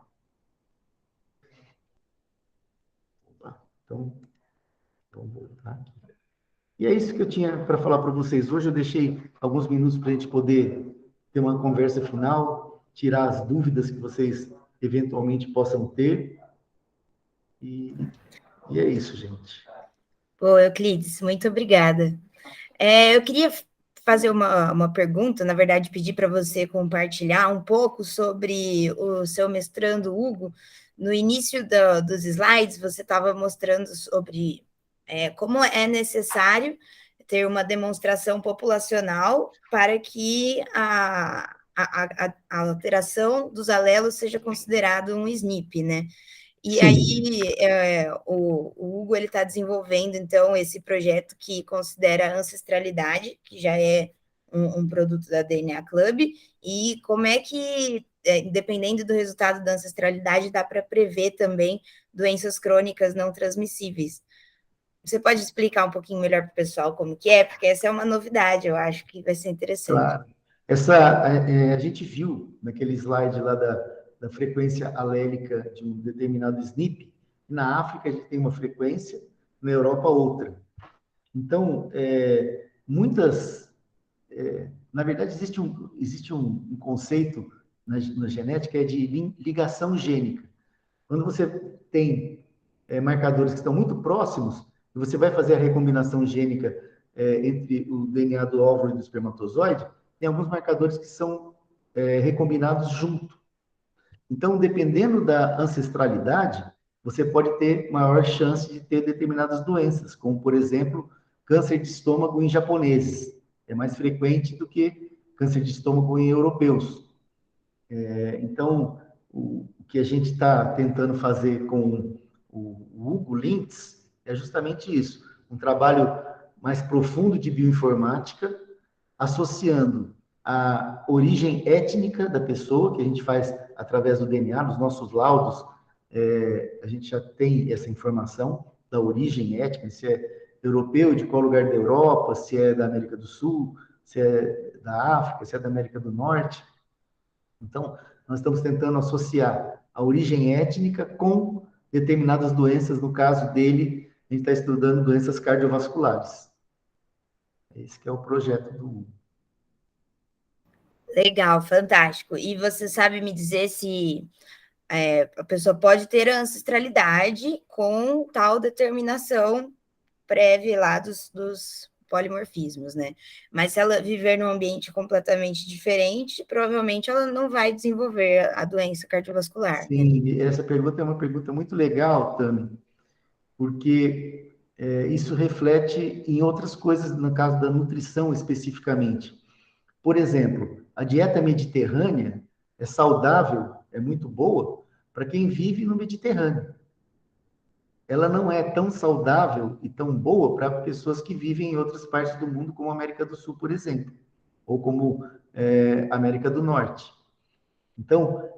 Speaker 2: Então, vamos voltar aqui. E é isso que eu tinha para falar para vocês hoje. Eu deixei alguns minutos para a gente poder ter uma conversa final, tirar as dúvidas que vocês eventualmente possam ter. E é isso, gente.
Speaker 1: Pô, Euclides, muito obrigada. Eu queria fazer uma pergunta, na verdade, pedir para você compartilhar um pouco sobre o seu mestrando, Hugo. No início dos slides, você estava mostrando sobre como é necessário ter uma demonstração populacional para que a alteração dos alelos seja considerado um SNP, né? E
Speaker 2: Sim.
Speaker 1: aí, o Hugo ele está desenvolvendo, então, esse projeto que considera a ancestralidade, que já é um produto da DNA Club, e como é que, dependendo do resultado da ancestralidade, dá para prever também doenças crônicas não transmissíveis. Você pode explicar um pouquinho melhor para o pessoal como que é? Porque essa é uma novidade, eu acho que vai ser interessante.
Speaker 2: Claro. A gente viu naquele slide lá da frequência alélica de um determinado SNP. Na África, a gente tem uma frequência, na Europa, outra. Então, na verdade, existe um conceito na genética de ligação gênica. Quando você tem marcadores que estão muito próximos, você vai fazer a recombinação gênica entre o DNA do óvulo e do espermatozoide, tem alguns marcadores que são recombinados junto. Então, dependendo da ancestralidade, você pode ter maior chance de ter determinadas doenças, como, por exemplo, câncer de estômago em japoneses. É mais frequente do que câncer de estômago em europeus. Então, o que a gente está tentando fazer com o Hugo Lintz é justamente isso, um trabalho mais profundo de bioinformática, associando a origem étnica da pessoa, que a gente faz através do DNA, nos nossos laudos, a gente já tem essa informação da origem étnica, se é europeu, de qual lugar da Europa, se é da América do Sul, se é da África, se é da América do Norte. Então, nós estamos tentando associar a origem étnica com determinadas doenças. No caso dele, a gente está estudando doenças cardiovasculares. Esse que é o projeto do Hugo.
Speaker 1: Legal, fantástico. E você sabe me dizer se a pessoa pode ter ancestralidade com tal determinação prévia lá dos polimorfismos, né? Mas se ela viver num ambiente completamente diferente, provavelmente ela não vai desenvolver a doença cardiovascular, né?
Speaker 2: Sim, essa pergunta é uma pergunta muito legal, Tami, porque isso reflete em outras coisas, no caso da nutrição especificamente. Por exemplo, a dieta mediterrânea é saudável, é muito boa para quem vive no Mediterrâneo. Ela não é tão saudável e tão boa para pessoas que vivem em outras partes do mundo, como a América do Sul, por exemplo, ou como América do Norte. Então,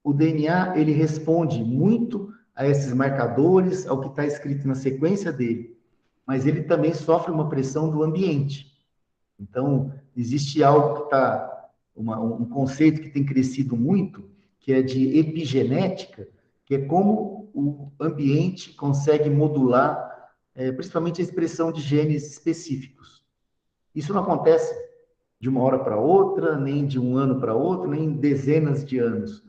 Speaker 2: o DNA ele responde muito a esses marcadores, ao que está escrito na sequência dele, mas ele também sofre uma pressão do ambiente. Então, existe algo que está, um conceito que tem crescido muito, que é de epigenética, que é como o ambiente consegue modular, principalmente a expressão de genes específicos. Isso não acontece de uma hora para outra, nem de um ano para outro, nem em dezenas de anos.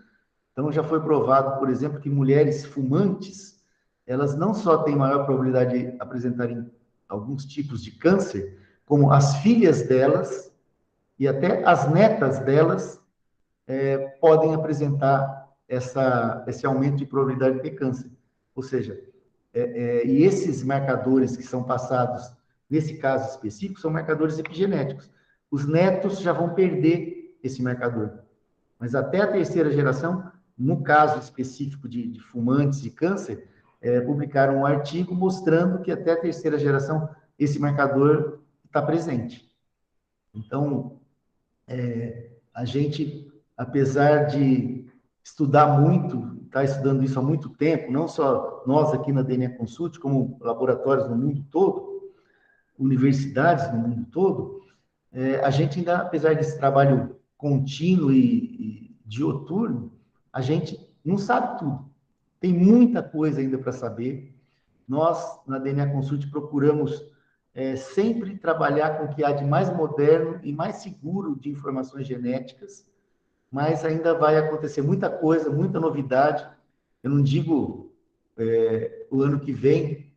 Speaker 2: Então, já foi provado, por exemplo, que mulheres fumantes, elas não só têm maior probabilidade de apresentarem alguns tipos de câncer, como as filhas delas e até as netas delas podem apresentar esse aumento de probabilidade de ter câncer. Ou seja, e esses marcadores que são passados, nesse caso específico, são marcadores epigenéticos. Os netos já vão perder esse marcador. Mas até a terceira geração, no caso específico de fumantes e câncer, publicaram um artigo mostrando que até a terceira geração esse marcador está presente. Então, a gente, apesar de estudar muito, está estudando isso há muito tempo, não só nós aqui na DNA Consult, como laboratórios no mundo todo, universidades no mundo todo, a gente ainda, apesar desse trabalho contínuo e dioturno, a gente não sabe tudo. Tem muita coisa ainda para saber. Nós, na DNA Consult, procuramos sempre trabalhar com o que há de mais moderno e mais seguro de informações genéticas, mas ainda vai acontecer muita coisa, muita novidade. Eu não digo o ano que vem,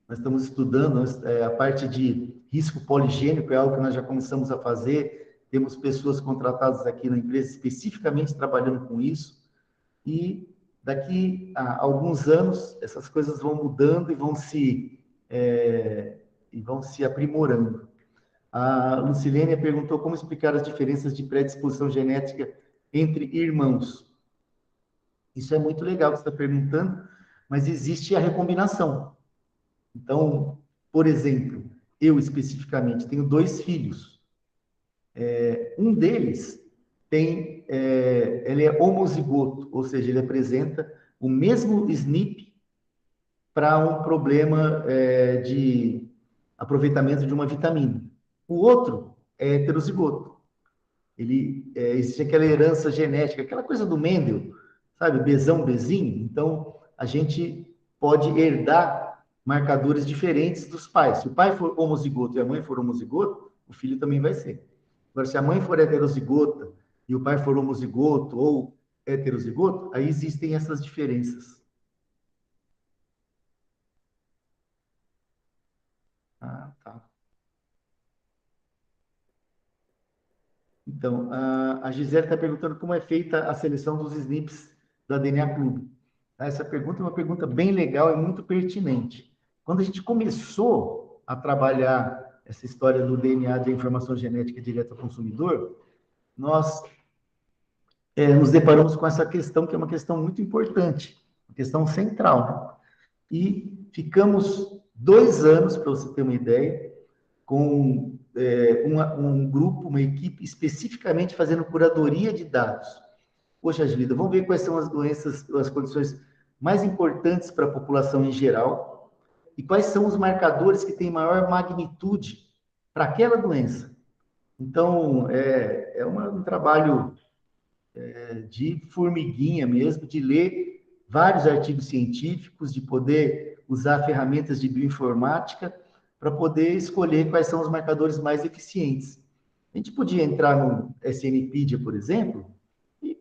Speaker 2: nós estamos estudando a parte de risco poligênico, é algo que nós já começamos a fazer, temos pessoas contratadas aqui na empresa especificamente trabalhando com isso, e daqui a alguns anos essas coisas vão mudando e vão se aprimorando. A Lucilene perguntou como explicar as diferenças de predisposição genética entre irmãos. Isso é muito legal que você está perguntando, mas existe a recombinação. Então, por exemplo, eu especificamente tenho 2 filhos. Um deles ele é homozigoto, ou seja, ele apresenta o mesmo SNP para um problema de aproveitamento de uma vitamina. O outro é heterozigoto. Existe aquela herança genética, aquela coisa do Mendel, sabe, Bzão, Bzinho. Então, a gente pode herdar marcadores diferentes dos pais. Se o pai for homozigoto e a mãe for homozigoto, o filho também vai ser. Agora, se a mãe for heterozigota e o pai for homozigoto ou heterozigoto, aí existem essas diferenças. Ah, tá. Então, a Gisele está perguntando como é feita a seleção dos SNPs da DNA Clube. Essa pergunta é uma pergunta bem legal e muito pertinente. Quando a gente começou a trabalhar essa história do DNA de informação genética direta ao consumidor, nós nos deparamos com essa questão, que é uma questão muito importante, uma questão central, né? E ficamos 2 anos, para você ter uma ideia, com um grupo, uma equipe especificamente fazendo curadoria de dados. Poxa vida, vamos ver quais são as doenças, as condições mais importantes para a população em geral e quais são os marcadores que têm maior magnitude para aquela doença. Então, um trabalho de formiguinha mesmo, de ler vários artigos científicos, de poder usar ferramentas de bioinformática para poder escolher quais são os marcadores mais eficientes. A gente podia entrar no SNPedia, por exemplo, e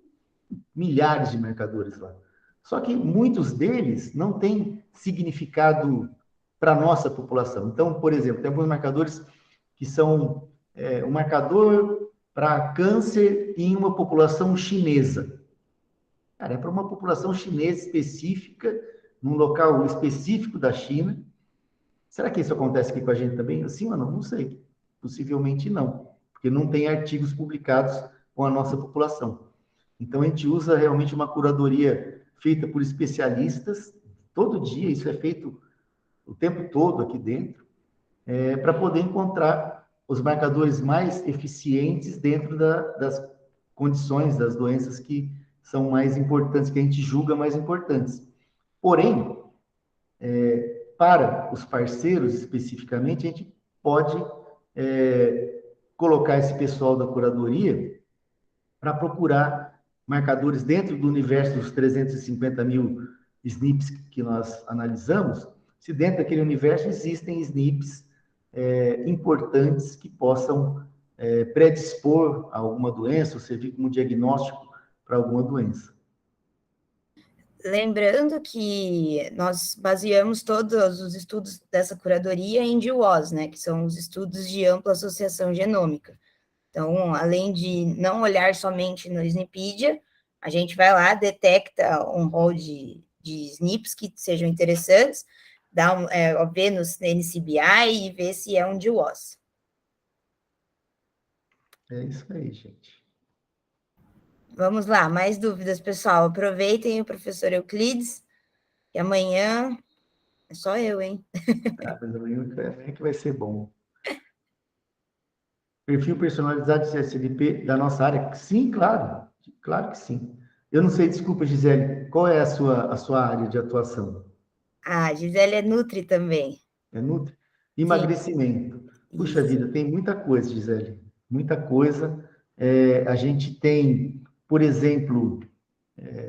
Speaker 2: milhares de marcadores lá. Só que muitos deles não têm significado para a nossa população. Então, por exemplo, tem alguns marcadores que são um marcador para câncer em uma população chinesa. Cara, é para uma população chinesa específica, num local específico da China. Será que isso acontece aqui com a gente também? Sim ou não? Não sei. Possivelmente não, porque não tem artigos publicados com a nossa população. Então, a gente usa realmente uma curadoria feita por especialistas, todo dia, isso é feito o tempo todo aqui dentro, para poder encontrar os marcadores mais eficientes dentro das condições, das doenças que são mais importantes, que a gente julga mais importantes. Porém, para os parceiros especificamente, a gente pode colocar esse pessoal da curadoria para procurar marcadores dentro do universo dos 350 mil SNPs que nós analisamos, se dentro daquele universo existem SNPs importantes que possam predispor a alguma doença ou servir como diagnóstico para alguma doença.
Speaker 1: Lembrando que nós baseamos todos os estudos dessa curadoria em GWAS, né, que são os estudos de ampla associação genômica. Então, além de não olhar somente no SNPedia, a gente vai lá, detecta um rol de SNPs que sejam interessantes, vê no NCBI e vê se é um GWAS.
Speaker 2: É isso aí, gente.
Speaker 1: Vamos lá, mais dúvidas, pessoal? Aproveitem o professor Euclides, que amanhã é só eu, hein?
Speaker 2: Mas amanhã é que vai ser bom. Perfil personalizado de CSLP da nossa área? Sim, claro. Claro que sim. Eu não sei, desculpa, Gisele, qual é a sua área de atuação?
Speaker 1: A Gisele é Nutri também.
Speaker 2: É Nutri?
Speaker 1: Sim,
Speaker 2: Emagrecimento. Puxa
Speaker 1: isso.
Speaker 2: vida, tem muita coisa, Gisele. Muita coisa. A gente tem, por exemplo,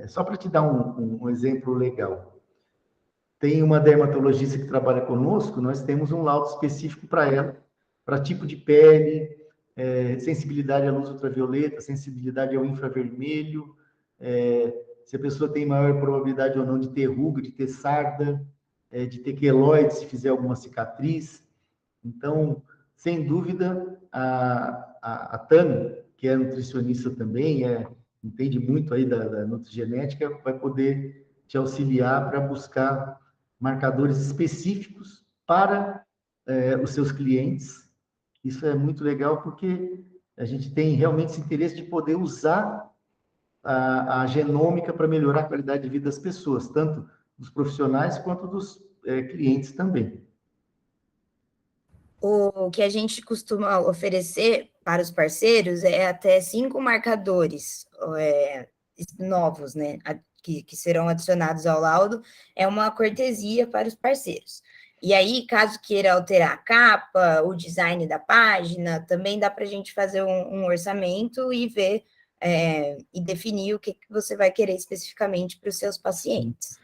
Speaker 2: só para te dar um exemplo legal. Tem uma dermatologista que trabalha conosco, nós temos um laudo específico para ela, para tipo de pele, sensibilidade à luz ultravioleta, sensibilidade ao infravermelho, se a pessoa tem maior probabilidade ou não de ter ruga, de ter sarda, de ter queloide, se fizer alguma cicatriz. Então, sem dúvida, a Tami, que é nutricionista também, entende muito aí da nutrigenética, vai poder te auxiliar para buscar marcadores específicos para os seus clientes. Isso é muito legal porque a gente tem realmente esse interesse de poder usar a genômica para melhorar a qualidade de vida das pessoas, tanto dos profissionais quanto dos clientes também.
Speaker 1: O que a gente costuma oferecer para os parceiros é até 5 marcadores novos, né, que serão adicionados ao laudo, é uma cortesia para os parceiros. E aí, caso queira alterar a capa, o design da página, também dá para a gente fazer um orçamento e ver e definir o que você vai querer especificamente para os seus pacientes.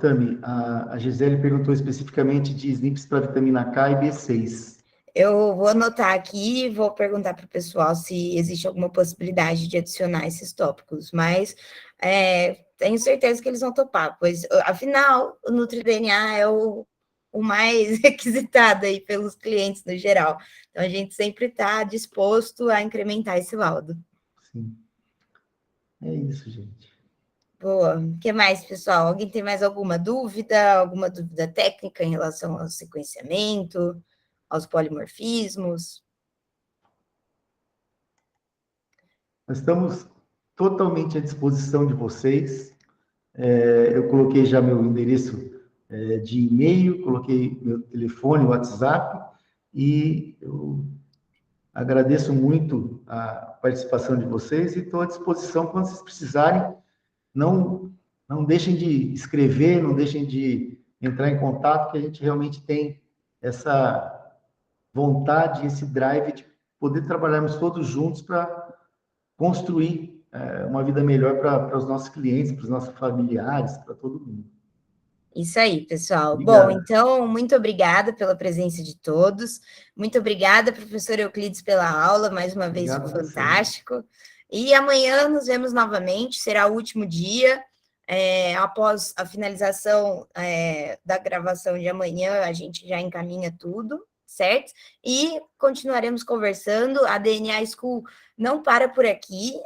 Speaker 2: Tami, a Gisele perguntou especificamente de SNPs para vitamina K e B6.
Speaker 1: Eu vou anotar aqui e vou perguntar para o pessoal se existe alguma possibilidade de adicionar esses tópicos, mas tenho certeza que eles vão topar, pois, afinal, o NutriDNA é o mais requisitado aí pelos clientes no geral. Então, a gente sempre está disposto a incrementar esse laudo.
Speaker 2: Sim. É isso, gente.
Speaker 1: Boa. O que mais, pessoal? Alguém tem mais alguma dúvida técnica em relação ao sequenciamento, aos polimorfismos?
Speaker 2: Nós estamos totalmente à disposição de vocês. Eu coloquei já meu endereço de e-mail, coloquei meu telefone, WhatsApp, e eu agradeço muito a participação de vocês e estou à disposição quando vocês precisarem. Não deixem de escrever, não deixem de entrar em contato, que a gente realmente tem essa vontade, esse drive de poder trabalharmos todos juntos para construir uma vida melhor para os nossos clientes, para os nossos familiares, para todo mundo.
Speaker 1: Isso aí, pessoal.
Speaker 2: Obrigado.
Speaker 1: Bom, então, muito obrigada pela presença de todos. Muito obrigada, professor Euclides, pela aula. Mais uma vez, foi fantástico. E amanhã nos vemos novamente, será o último dia. Após a finalização da gravação de amanhã, a gente já encaminha tudo, certo? E continuaremos conversando. A DNA School não para por aqui.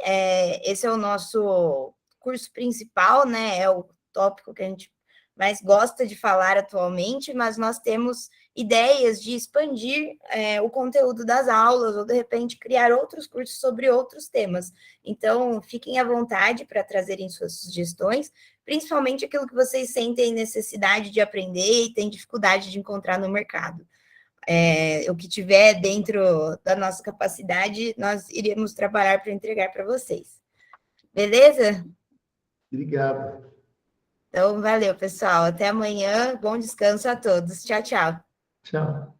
Speaker 1: Esse é o nosso curso principal, né? É o tópico que a gente mais gosta de falar atualmente, mas nós temos ideias de expandir o conteúdo das aulas, ou de repente criar outros cursos sobre outros temas. Então, fiquem à vontade para trazerem suas sugestões, principalmente aquilo que vocês sentem necessidade de aprender e têm dificuldade de encontrar no mercado. O que tiver dentro da nossa capacidade, nós iremos trabalhar para entregar para vocês. Beleza?
Speaker 2: Obrigado.
Speaker 1: Então, valeu, pessoal. Até amanhã. Bom descanso a todos. Tchau, tchau.
Speaker 2: Tchau.